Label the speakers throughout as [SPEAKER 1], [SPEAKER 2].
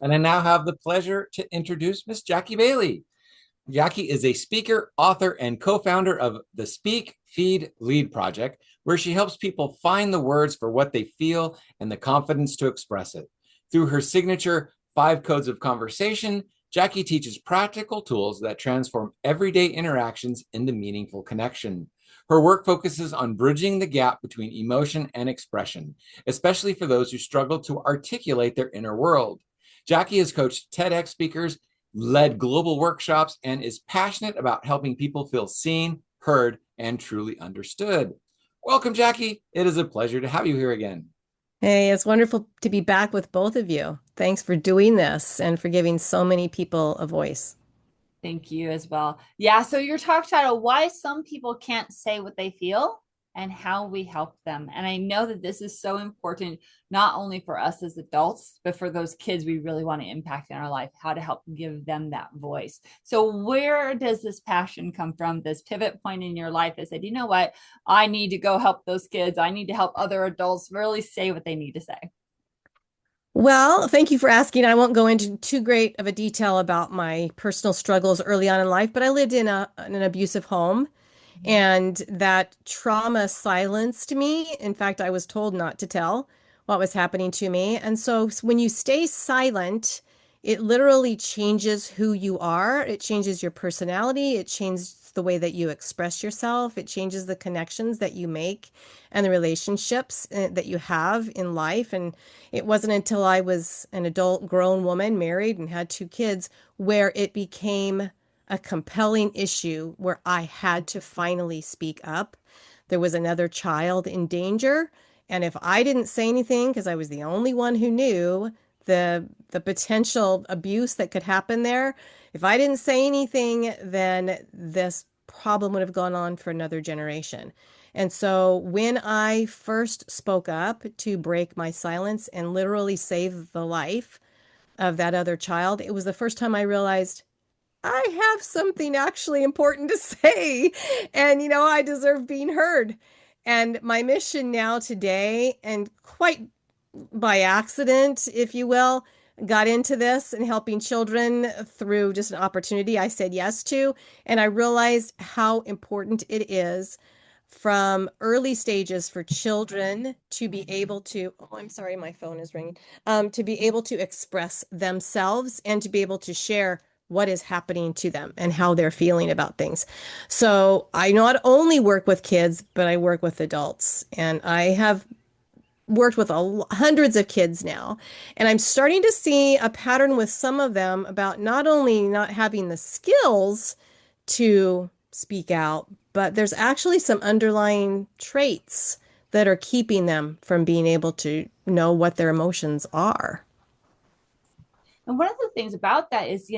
[SPEAKER 1] And I now have the pleasure to introduce Miss Jackie Bailey. Jackie is a speaker, author, and co founder of the Speak, Feed, Lead project, where she helps people find the words for what they feel and the confidence to express it. Through her signature 5 Codes of Conversation, Jackie teaches practical tools that transform everyday interactions into meaningful connection. Her work focuses on bridging the gap between emotion and expression, especially for those who struggle to articulate their inner world. Jackie has coached TEDx speakers, led global workshops, and is passionate about helping people feel seen, heard, and truly understood. Welcome, Jackie. It is a pleasure to have you here again.
[SPEAKER 2] Hey, it's wonderful to be back with both of you. Thanks for doing this and for giving so many people a voice.
[SPEAKER 3] Thank you as well. Yeah, so your talk title, why some people can't say what they feel and how we help them. And I know that this is so important, not only for us as adults, but for those kids we really want to impact in our life, how to help give them that voice. So where does this passion come from, this pivot point in your life that said, you know what, I need to go help those kids. I need to help other adults really say what they need to say.
[SPEAKER 2] Well, thank you for asking. I won't go into too great of a detail about my personal struggles early on in life, but I lived in an abusive home, and that trauma silenced me. In fact, I was told not to tell what was happening to me. And so when you stay silent, it literally changes who you are. It changes your personality. It changes the way that you express yourself. It changes the connections that you make and the relationships that you have in life. And it wasn't until I was an adult grown woman, married, and had 2 kids, where it became a compelling issue where I had to finally speak up. There was another child in danger, and if I didn't say anything, because I was the only one who knew the potential abuse that could happen there, if I didn't say anything, then this problem would have gone on for another generation. And so when I first spoke up to break my silence and literally save the life of that other child, it was the first time I realized I have something actually important to say. And, I deserve being heard. And my mission now today, and quite by accident, if you will, got into this and helping children through just an opportunity I said yes to. And I realized how important it is from early stages for children to be able to, oh, I'm sorry, my phone is ringing, to be able to express themselves and to be able to share what is happening to them and how they're feeling about things. So I not only work with kids, but I work with adults. And I have worked with hundreds of kids now. And I'm starting to see a pattern with some of them about not only not having the skills to speak out, but there's actually some underlying traits that are keeping them from being able to know what their emotions are.
[SPEAKER 3] And one of the things about that is,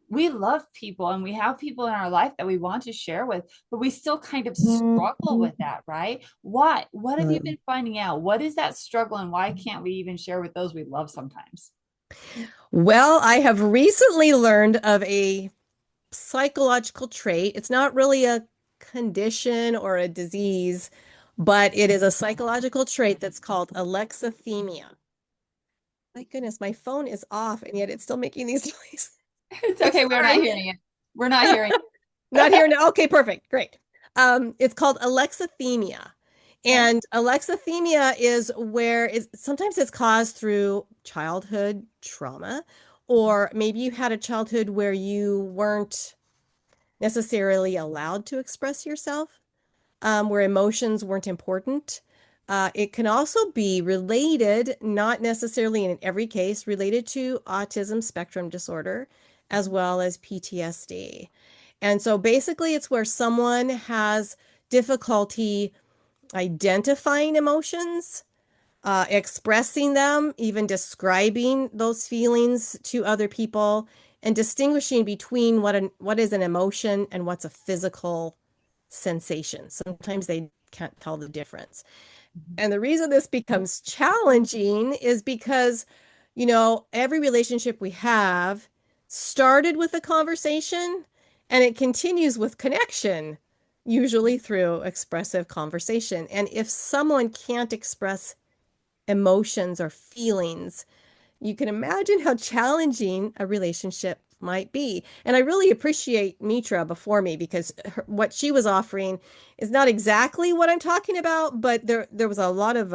[SPEAKER 3] we love people and we have people in our life that we want to share with, but we still kind of struggle with that, right? What have you been finding out? What is that struggle and why can't we even share with those we love sometimes?
[SPEAKER 2] Well, I have recently learned of a psychological trait. It's not really a condition or a disease, but it is a psychological trait that's called alexithymia. My goodness, my phone is off and yet it's still making these noises.
[SPEAKER 3] It's
[SPEAKER 2] I'm
[SPEAKER 3] okay. We're not
[SPEAKER 2] sorry.
[SPEAKER 3] hearing it. We're not hearing
[SPEAKER 2] Not here now. Okay, perfect. Great. It's called alexithymia.
[SPEAKER 3] it.
[SPEAKER 2] And alexithymia is where sometimes it's caused through childhood trauma, or maybe you had a childhood where you weren't necessarily allowed to express yourself, where emotions weren't important. It can also be related, not necessarily in every case, related to autism spectrum disorder, as well as PTSD. And so basically, it's where someone has difficulty identifying emotions, expressing them, even describing those feelings to other people, and distinguishing between what is an emotion and what's a physical sensation. Sometimes they can't tell the difference. And the reason this becomes challenging is because, every relationship we have started with a conversation and it continues with connection, usually through expressive conversation. And if someone can't express emotions or feelings, you can imagine how challenging a relationship might be. And I really appreciate Mitra before me because what she was offering is not exactly what I'm talking about, but there was a lot of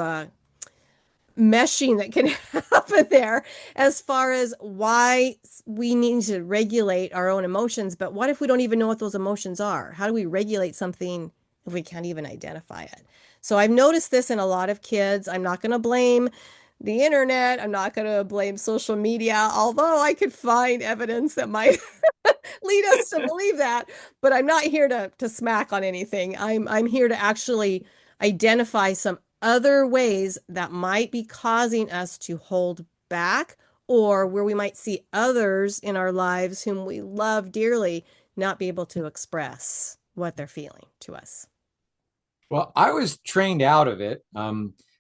[SPEAKER 2] meshing that can happen there as far as why we need to regulate our own emotions. But what if we don't even know what those emotions are? How do we regulate something if we can't even identify it? So I've noticed this in a lot of kids. I'm not going to blame the internet. I'm not going to blame social media, although I could find evidence that might lead us to believe that. But I'm not here to smack on anything. I'm here to actually identify some other ways that might be causing us to hold back, or where we might see others in our lives whom we love dearly not be able to express what they're feeling to us.
[SPEAKER 1] Well, I was trained out of it
[SPEAKER 3] Yeah.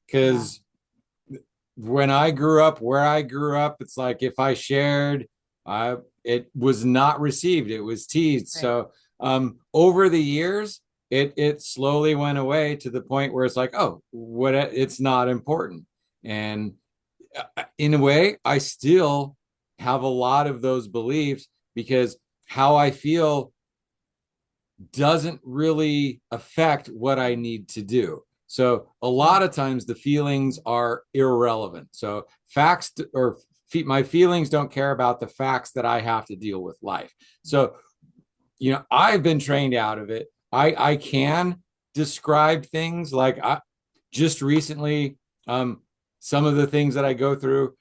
[SPEAKER 1] because when I grew up, where I grew up, it's like if I shared, it was not received. It was teased.
[SPEAKER 3] Right.
[SPEAKER 1] So over the years, it slowly went away to the point where it's like, oh, what? It's not important. And in a way, I still have a lot of those beliefs because how I feel doesn't really affect what I need to do. So a lot of times the feelings are irrelevant. So facts or my feelings don't care about the facts that I have to deal with life. So, I've been trained out of it. I can describe things like just recently, some of the things that I go through,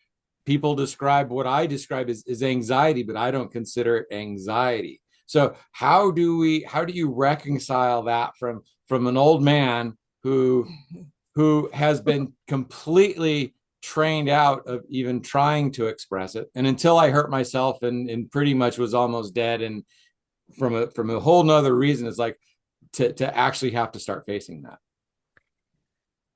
[SPEAKER 1] people describe what I describe as anxiety, but I don't consider it anxiety. So how do you reconcile that from an old man who has been completely trained out of even trying to express it, and until I hurt myself and pretty much was almost dead, and from a whole nother reason, it's like to actually have to start facing that.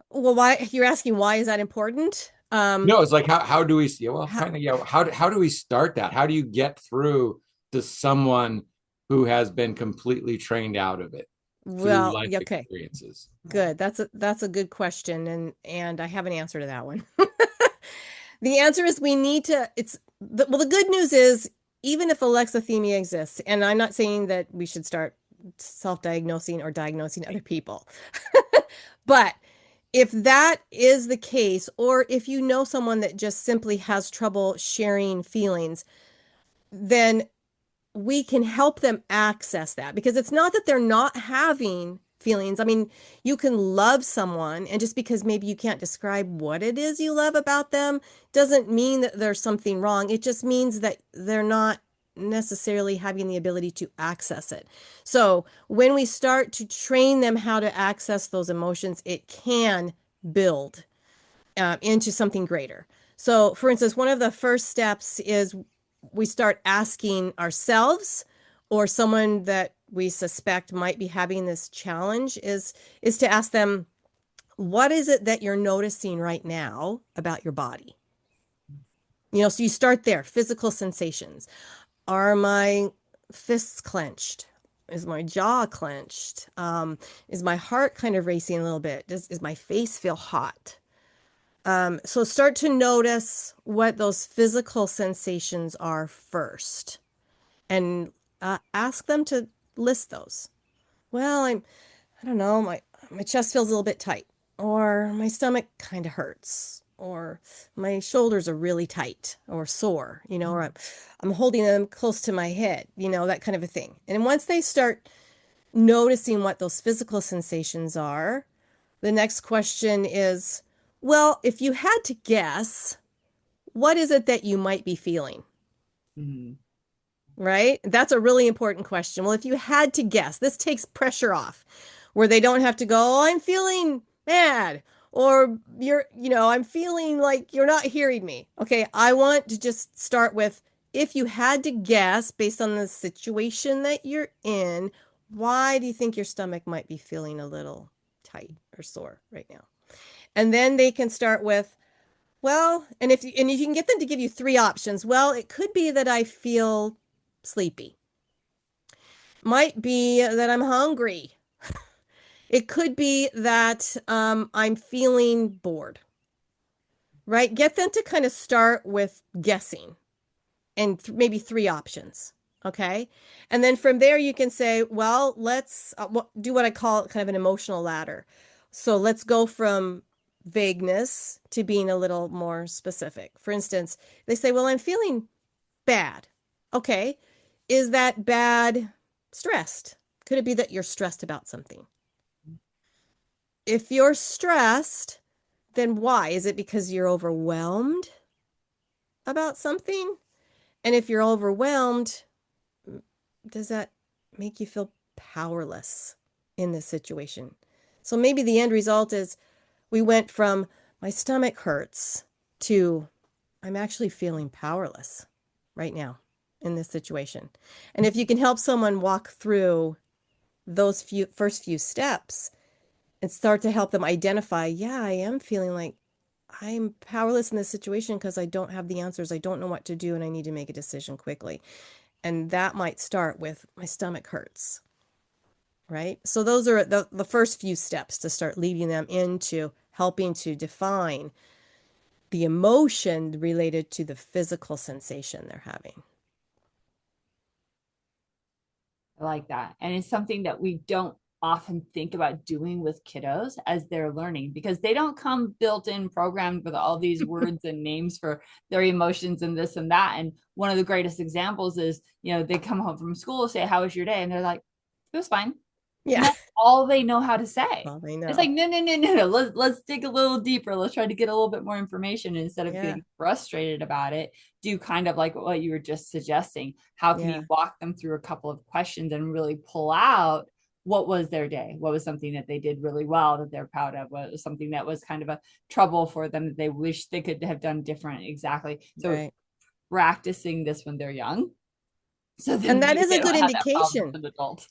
[SPEAKER 2] Well, why you're asking why is that important?
[SPEAKER 1] No, it's like how do we see? Well,
[SPEAKER 2] How,
[SPEAKER 1] kind of, yeah. How do we start that? How do you get through to someone who has been completely trained out of it through
[SPEAKER 2] well,
[SPEAKER 1] life
[SPEAKER 2] yeah, okay,
[SPEAKER 1] experiences?
[SPEAKER 2] good. That's a good question, and I have an answer to that one. The answer is we need to, well, the good news is even if alexithymia exists, and I'm not saying that we should start self-diagnosing or diagnosing other people, but if that is the case, or if you know someone that just simply has trouble sharing feelings, then we can help them access that because it's not that they're not having feelings. I mean, you can love someone, and just because maybe you can't describe what it is you love about them doesn't mean that there's something wrong. It just means that they're not necessarily having the ability to access it. So when we start to train them how to access those emotions, it can build into something greater. So, for instance, one of the first steps is we start asking ourselves or someone that we suspect might be having this challenge is to ask them, what is it that you're noticing right now about your body? So you start there, physical sensations. Are my fists clenched? Is my jaw clenched? Is my heart kind of racing a little bit? Is my face feel hot? So start to notice what those physical sensations are first and ask them to list those. Well, I don't know, my chest feels a little bit tight, or my stomach kind of hurts, or my shoulders are really tight or sore, or I'm holding them close to my head, that kind of a thing. And once they start noticing what those physical sensations are, the next question is, well, if you had to guess, what is it that you might be feeling?
[SPEAKER 3] Mhm.
[SPEAKER 2] Right? That's a really important question. Well, if you had to guess, this takes pressure off where they don't have to go, oh, I'm feeling mad, or I'm feeling like you're not hearing me. Okay, I want to just start with, if you had to guess based on the situation that you're in, why do you think your stomach might be feeling a little tight or sore right now? And then they can start with, well, and if you can get them to give you three options, well, it could be that I feel sleepy. Might be that I'm hungry. It could be that I'm feeling bored. right? Get them to kind of start with guessing and maybe three options. Okay. And then from there, you can say, well, let's do what I call kind of an emotional ladder. So let's go from vagueness to being a little more specific. For instance, they say, well, I'm feeling bad. Okay. Is that bad stressed? Could it be that you're stressed about something? If you're stressed, then why? Is it because you're overwhelmed about something? And if you're overwhelmed, does that make you feel powerless in this situation? So maybe the end result is we went from my stomach hurts to I'm actually feeling powerless right now in this situation. And if you can help someone walk through those first few steps and start to help them identify, yeah, I am feeling like I'm powerless in this situation because I don't have the answers. I don't know what to do and I need to make a decision quickly. And that might start with my stomach hurts, right? So those are the first few steps to start leading them into helping to define the emotion related to the physical sensation they're having.
[SPEAKER 3] I like that. And it's something that we don't often think about doing with kiddos as they're learning, because they don't come built in programmed with all these words and names for their emotions and this and that. And one of the greatest examples is, they come home from school, say, how was your day? And they're like, it was fine. And
[SPEAKER 2] Yeah.
[SPEAKER 3] that's all they know how to say.
[SPEAKER 2] Well, they know.
[SPEAKER 3] It's like, no, no, no, no, no. Let's dig a little deeper. Let's try to get a little bit more information. And instead of getting frustrated about it, do kind of like what you were just suggesting. How can you walk them through a couple of questions and really pull out what was their day? What was something that they did really well that they're proud of? What was something that was kind of a trouble for them that they wish they could have done different? Exactly. So practicing this when they're young. So then
[SPEAKER 2] and that is a good
[SPEAKER 3] have that problem
[SPEAKER 2] indication.
[SPEAKER 3] as an adult.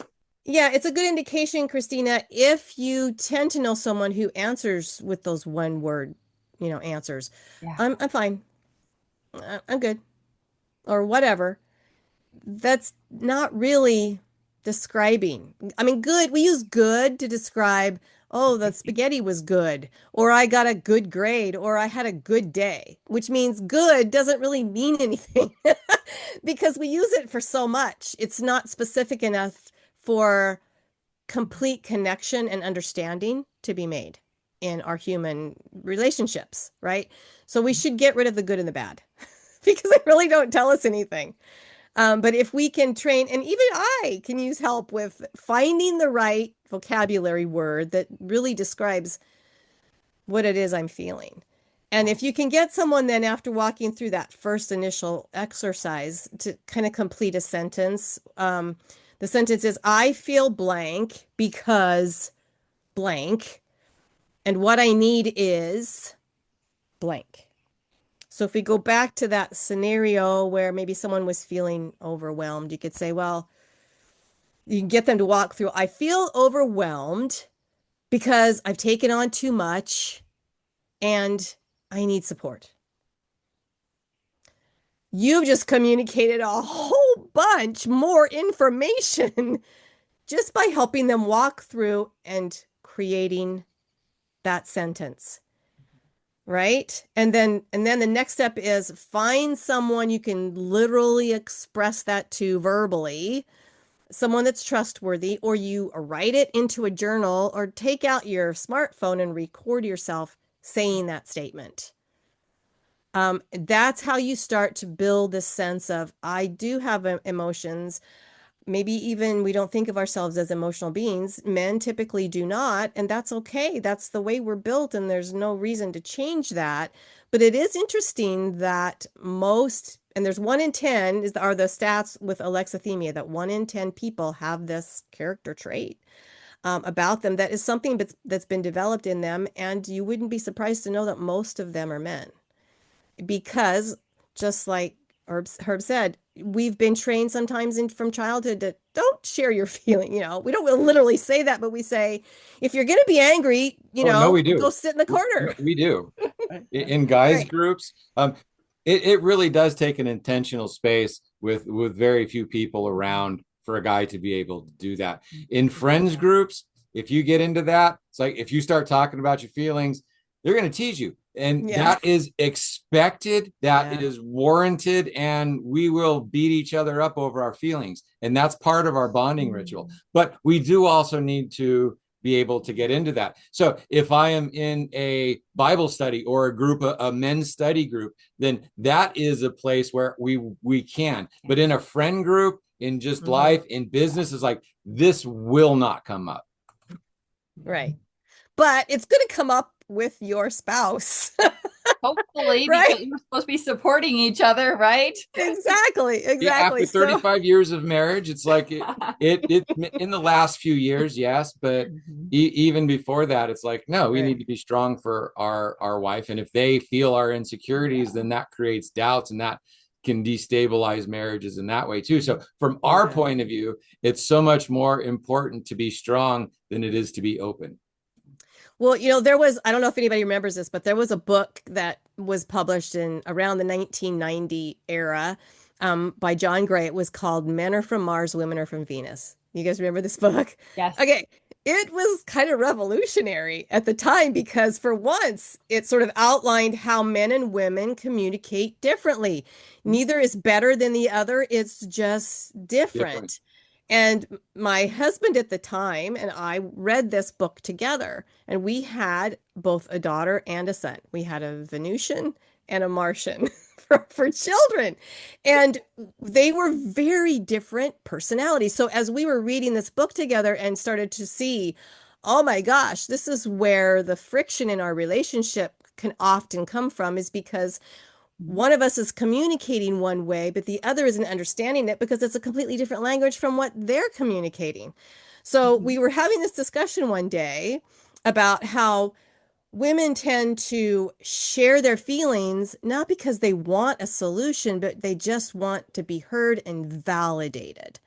[SPEAKER 2] Yeah, it's a good indication, Christina, if you tend to know someone who answers with those one word, answers.
[SPEAKER 3] Yeah.
[SPEAKER 2] I'm fine. I'm good. Or whatever. That's not really describing. I mean, good, we use good to describe, oh, the spaghetti was good, or I got a good grade, or I had a good day, which means good doesn't really mean anything because we use it for so much. It's not specific enough for complete connection and understanding to be made in our human relationships, right? So we should get rid of the good and the bad because they really don't tell us anything. But if we can train, and even I can use help with finding the right vocabulary word that really describes what it is I'm feeling. And if you can get someone then after walking through that first initial exercise to kind of complete a sentence, the sentence is, I feel blank because blank, and what I need is blank. So if we go back to that scenario where maybe someone was feeling overwhelmed, you could say, well, you can get them to walk through, I feel overwhelmed because I've taken on too much and I need support. You've just communicated a whole bunch more information just by helping them walk through and creating that sentence. Right? And then the next step is find someone you can literally express that to verbally, someone that's trustworthy, or you write it into a journal or take out your smartphone and record yourself saying that statement. That's how you start to build this sense of, I do have emotions. Maybe even we don't think of ourselves as emotional beings. Men typically do not, and that's okay. That's the way we're built, and there's no reason to change that. But it is interesting that and there's 1 in 10 are the stats with alexithymia, that 1 in 10 people have this character trait about them. That is something that's been developed in them, and you wouldn't be surprised to know that most of them are men. Because just like Herb said, we've been trained sometimes from childhood to don't share your feeling. We don't literally say that, but we say, if you're going to be angry,
[SPEAKER 1] No, we do.
[SPEAKER 2] go sit in the corner.
[SPEAKER 1] We do. In guys groups, it really does take an intentional space with very few people around for a guy to be able to do that. In friends groups, if you get into that, it's like if you start talking about your feelings, they're going to tease you. And
[SPEAKER 2] Yeah.
[SPEAKER 1] that is expected, that
[SPEAKER 2] Yeah.
[SPEAKER 1] is warranted, and we will beat each other up over our feelings. And that's part of our bonding ritual. But we do also need to be able to get into that. So if I am in a Bible study or a group, a men's study group, then that is a place where we can. But in a friend group, in just life, in business, is like, this will not come up.
[SPEAKER 2] Right. But it's going to come up with your spouse.
[SPEAKER 3] Hopefully,
[SPEAKER 2] Right?
[SPEAKER 3] because we're supposed to be supporting each other, right?
[SPEAKER 2] Exactly.
[SPEAKER 1] Yeah, after
[SPEAKER 2] Exactly.
[SPEAKER 1] 35 years of marriage, it's like it in the last few years, yes, but even before that, it's like, no, we need to be strong for our wife. And if they feel our insecurities, then that creates doubts, and that can destabilize marriages in that way too. So from our point of view, it's so much more important to be strong than it is to be open.
[SPEAKER 2] Well, I don't know if anybody remembers this, but there was a book that was published in around the 1990 era, by John Gray. It was called Men Are From Mars, Women Are From Venus. You guys remember this book?
[SPEAKER 3] Yes.
[SPEAKER 2] Okay. It was kind of revolutionary at the time because for once it sort of outlined how men and women communicate differently. Neither is better than the other. It's just different. And my husband at the time and I read this book together, and we had both a daughter and a son. We had a Venusian and a Martian for children. And they were very different personalities. So as we were reading this book together and started to see, oh my gosh, this is where the friction in our relationship can often come from, is because one of us is communicating one way, but the other isn't understanding it because it's a completely different language from what they're communicating. So we were having this discussion one day about how women tend to share their feelings, not because they want a solution, but they just want to be heard and validated.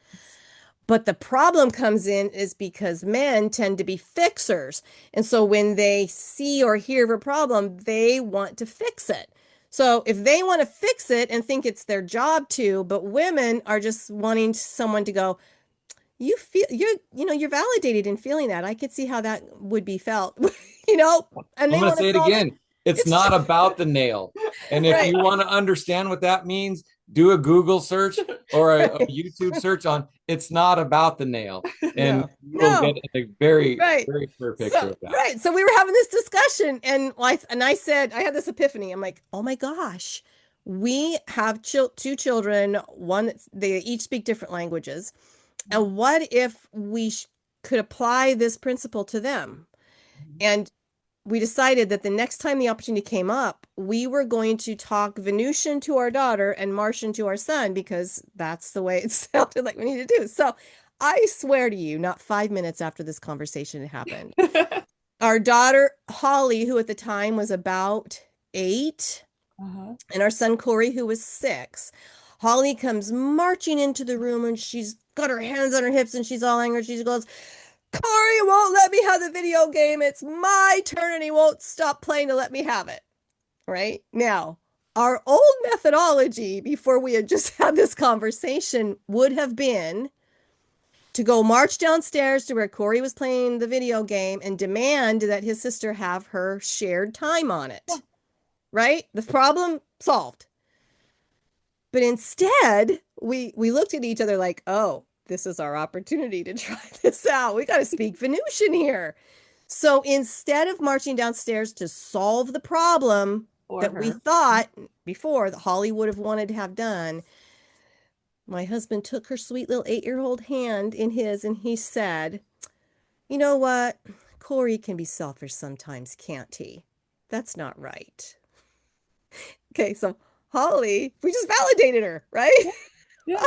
[SPEAKER 2] But the problem comes in is because men tend to be fixers. And so when they see or hear of a problem, they want to fix it. So if they want to fix it and think it's their job to, but women are just wanting someone to go, you feel you're validated in feeling that. I could see how that would be felt, and
[SPEAKER 1] I'm
[SPEAKER 2] they
[SPEAKER 1] going to
[SPEAKER 2] want to
[SPEAKER 1] say it
[SPEAKER 2] solve it.
[SPEAKER 1] again. It's not about the nail. And if
[SPEAKER 2] Right.
[SPEAKER 1] you want to understand what that means, do a Google search or a YouTube search on "it's not about the nail," and you'll get a very,
[SPEAKER 2] Right.
[SPEAKER 1] very clear picture of that.
[SPEAKER 2] Right. So we were having this discussion, and I said, I had this epiphany. I'm like, oh my gosh, we have two children. They each speak different languages. And what if we could apply this principle to them? And we decided that the next time the opportunity came up, we were going to talk Venusian to our daughter and Martian to our son, because that's the way it sounded like we needed to do. So I swear to you, not 5 minutes after this conversation had happened, our daughter, Holly, who at the time was about 8, and our son, Corey, who was 6, Holly comes marching into the room, and she's got her hands on her hips and she's all angry. She goes, Corey won't let me have the video game. It's my turn and he won't stop playing to let me have it. Right? Now, our old methodology before we had just had this conversation would have been to go march downstairs to where Corey was playing the video game and demand that his sister have her shared time on it. Right? The problem solved. But instead, we looked at each other like, oh, this is our opportunity to try this out. We got to speak Venusian here. So instead of marching downstairs to solve the problem that we thought before that Holly would have wanted to have done, my husband took her sweet little 8-year-old hand in his and he said, you know what? Corey can be selfish sometimes, can't he? That's not right. Okay, so Holly, we just validated her, right?
[SPEAKER 3] Yeah.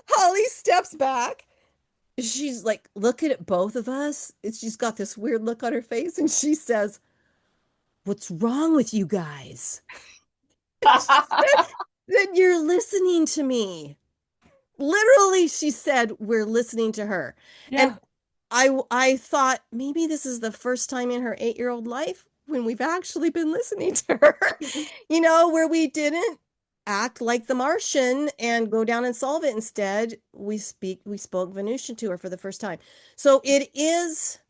[SPEAKER 2] Holly steps back. She's like looking at both of us. She's got this weird look on her face, and she says, what's wrong with you guys? Then you're listening to me. Literally, she said, we're listening to her.
[SPEAKER 3] Yeah.
[SPEAKER 2] And I thought maybe this is the first time in her 8-year-old life when we've actually been listening to her, where we didn't act like the Martian and go down and solve it. Instead, we spoke Venusian to her for the first time. So it is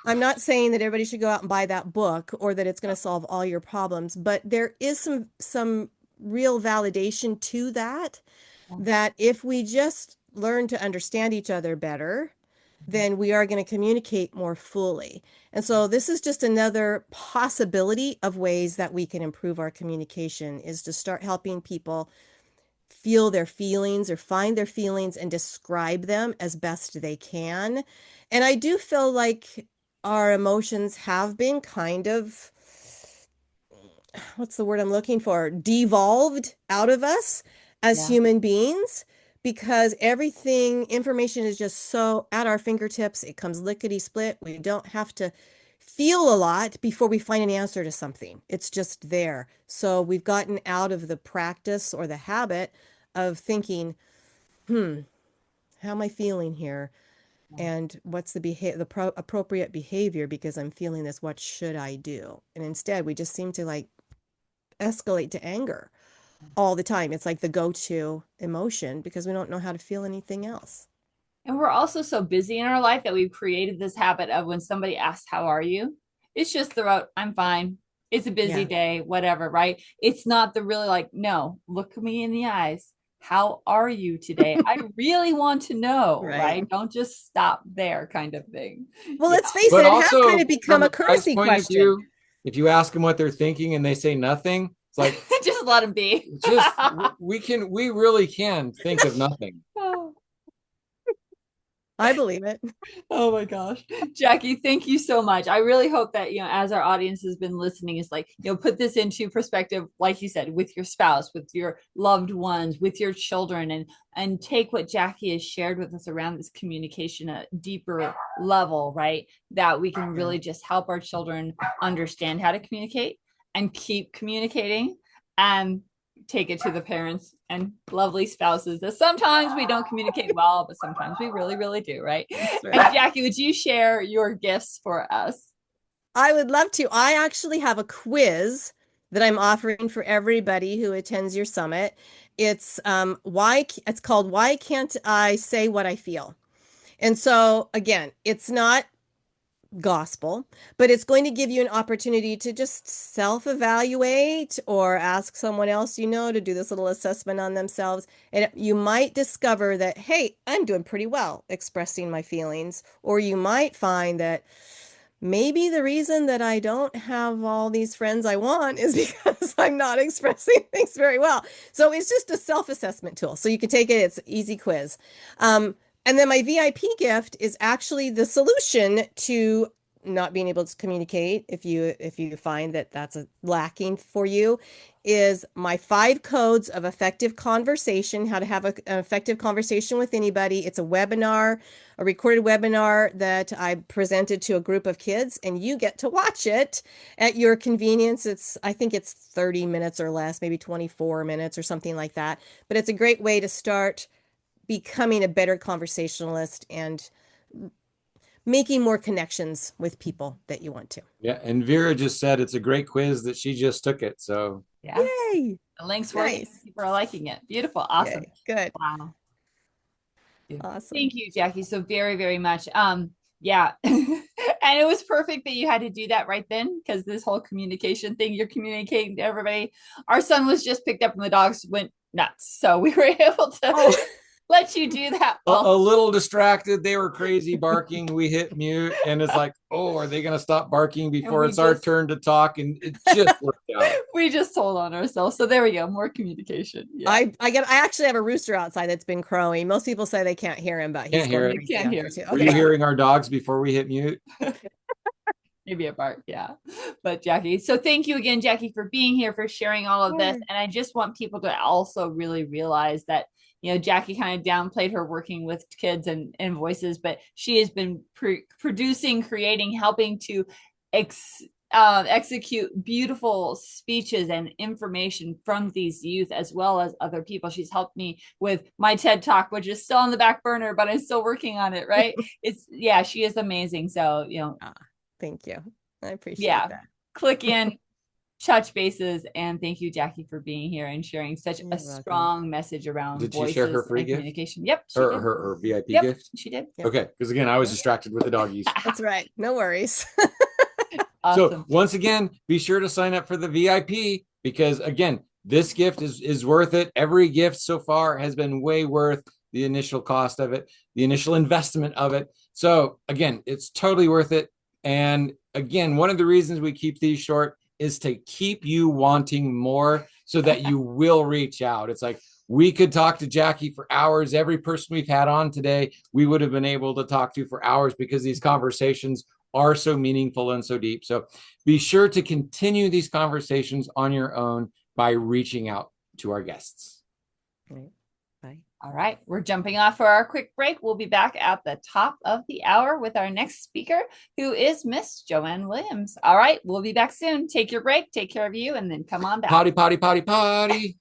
[SPEAKER 2] I'm not saying that everybody should go out and buy that book or that it's going to solve all your problems, but there is some real validation to that, that if we just learn to understand each other better, then we are going to communicate more fully. And so this is just another possibility of ways that we can improve our communication, is to start helping people feel their feelings or find their feelings and describe them as best they can. And I do feel like our emotions have been kind of, what's the word I'm looking for? Devolved out of us as
[SPEAKER 3] Yeah.
[SPEAKER 2] human beings, because information is just so at our fingertips. It comes lickety split. We don't have to feel a lot before we find an answer to something. It's just there. So we've gotten out of the practice or the habit of thinking, how am I feeling here? And what's the appropriate behavior because I'm feeling this? What should I do? And instead, we just seem to like escalate to anger all the time. It's like the go-to emotion because we don't know how to feel anything else.
[SPEAKER 3] And we're also so busy in our life that we've created this habit of when somebody asks, "How are you?" It's just the rote, "I'm fine. It's a busy
[SPEAKER 2] Yeah,
[SPEAKER 3] day, whatever," right? It's not the really like, no, look me in the eyes. How are you today? I really want to know,
[SPEAKER 2] right.
[SPEAKER 3] right? Don't just stop there, kind of thing.
[SPEAKER 2] Well,
[SPEAKER 3] Yeah.
[SPEAKER 2] let's face
[SPEAKER 1] But
[SPEAKER 2] it, it has kind
[SPEAKER 1] also
[SPEAKER 2] of become
[SPEAKER 1] from
[SPEAKER 2] a
[SPEAKER 1] a guy's
[SPEAKER 2] courtesy
[SPEAKER 1] point of
[SPEAKER 2] question.
[SPEAKER 1] view, if you ask them what they're thinking and they say nothing, it's like,
[SPEAKER 3] Just let them be.
[SPEAKER 1] just we really can think of nothing.
[SPEAKER 2] I believe it.
[SPEAKER 3] Oh my gosh. Jackie, thank you so much. I really hope that, as our audience has been listening, is like, put this into perspective, like you said, with your spouse, with your loved ones, with your children, and take what Jackie has shared with us around this communication at a deeper level, right? That we can really just help our children understand how to communicate and keep communicating, and take it to the parents and lovely spouses that sometimes we don't communicate well, but sometimes we really, really do, right?
[SPEAKER 2] That's
[SPEAKER 3] And
[SPEAKER 2] right.
[SPEAKER 3] Jackie, would you share your gifts for us?
[SPEAKER 2] I would love to. I actually have a quiz that I'm offering for everybody who attends your summit. It's called Why Can't I Say What I Feel? And so again, it's not gospel, but it's going to give you an opportunity to just self-evaluate or ask someone else to do this little assessment on themselves. And you might discover that, hey, I'm doing pretty well expressing my feelings. Or you might find that maybe the reason that I don't have all these friends I want is because I'm not expressing things very well. So it's just a self-assessment tool. So you can take it, it's an easy quiz. Um, and then my VIP gift is actually the solution to not being able to communicate if you find that that's lacking for you, is my 5 codes of effective conversation, how to have an effective conversation with anybody. It's a recorded webinar that I presented to a group of kids, and you get to watch it at your convenience. I think it's 30 minutes or less, maybe 24 minutes or something like that. But it's a great way to start becoming a better conversationalist and making more connections with people that you want to.
[SPEAKER 1] Yeah, and Vera just said it's a great quiz that she just took it. So
[SPEAKER 3] Yeah.
[SPEAKER 2] Yay!
[SPEAKER 3] The link's working.
[SPEAKER 2] Nice.
[SPEAKER 3] People are liking it. Beautiful. Awesome.
[SPEAKER 2] Yay. Good.
[SPEAKER 3] Wow.
[SPEAKER 2] Awesome.
[SPEAKER 3] Thank you, Jackie, so very, very much. Yeah. And it was perfect that you had to do that right then, because this whole communication thing, you're communicating to everybody. Our son was just picked up and the dogs went nuts. So we were able to
[SPEAKER 2] Oh,
[SPEAKER 3] let you do that.
[SPEAKER 1] a little distracted. They were crazy barking. We hit mute, and it's like, oh, are they going to stop barking before it's our turn to talk? And it just worked out.
[SPEAKER 3] We just told on ourselves. So there we go. More communication. Yeah.
[SPEAKER 2] I actually have a rooster outside that's been crowing. Most people say they can't hear him, but he's
[SPEAKER 1] Can't hear
[SPEAKER 2] going
[SPEAKER 1] it.
[SPEAKER 2] crazy
[SPEAKER 3] Can't
[SPEAKER 2] out
[SPEAKER 3] hear
[SPEAKER 2] there
[SPEAKER 3] it.
[SPEAKER 2] too.
[SPEAKER 1] Were you
[SPEAKER 2] Okay.
[SPEAKER 1] hearing our dogs before we hit mute?
[SPEAKER 3] Maybe a bark, yeah. But Jackie, so thank you again, Jackie, for being here, for sharing all of this. And I just want people to also really realize that, Jackie kind of downplayed her working with kids and voices, but she has been producing, creating, helping to execute beautiful speeches and information from these youth as well as other people. She's helped me with my TED Talk, which is still on the back burner, but I'm still working on it, right? She is amazing. So,
[SPEAKER 2] Thank you. I appreciate
[SPEAKER 3] yeah,
[SPEAKER 2] that.
[SPEAKER 3] click in, touch bases. And thank you, Jackie, for being here and sharing such
[SPEAKER 2] You're
[SPEAKER 3] a
[SPEAKER 2] welcome.
[SPEAKER 3] strong message around
[SPEAKER 1] Did she
[SPEAKER 3] voices
[SPEAKER 1] share her free
[SPEAKER 3] and
[SPEAKER 1] gift?
[SPEAKER 3] communication. Yep, she
[SPEAKER 1] Or
[SPEAKER 3] did.
[SPEAKER 1] her VIP
[SPEAKER 3] Yep,
[SPEAKER 1] gift?
[SPEAKER 3] she did.
[SPEAKER 2] Yep.
[SPEAKER 1] Okay, because again, I was
[SPEAKER 2] Yep.
[SPEAKER 1] distracted with the doggies.
[SPEAKER 2] That's right. No worries.
[SPEAKER 3] Awesome.
[SPEAKER 1] So once again, be sure to sign up for the VIP because again, this gift is worth it. Every gift so far has been way worth the initial cost of it, the initial investment of it. So again, it's totally worth it. And again, one of the reasons we keep these short is to keep you wanting more so that you will reach out. It's like we could talk to Jackie for hours. Every person we've had on today, we would have been able to talk to for hours because these conversations are so meaningful and so deep. So be sure to continue these conversations on your own by reaching out to our guests.
[SPEAKER 2] Right. Bye.
[SPEAKER 3] All right, we're jumping off for our quick break. We'll be back at the top of the hour with our next speaker, who is Miss Joanne Williams. All right, we'll be back soon. Take your break, take care of you, and then come on back.
[SPEAKER 1] Potty, potty, potty, potty.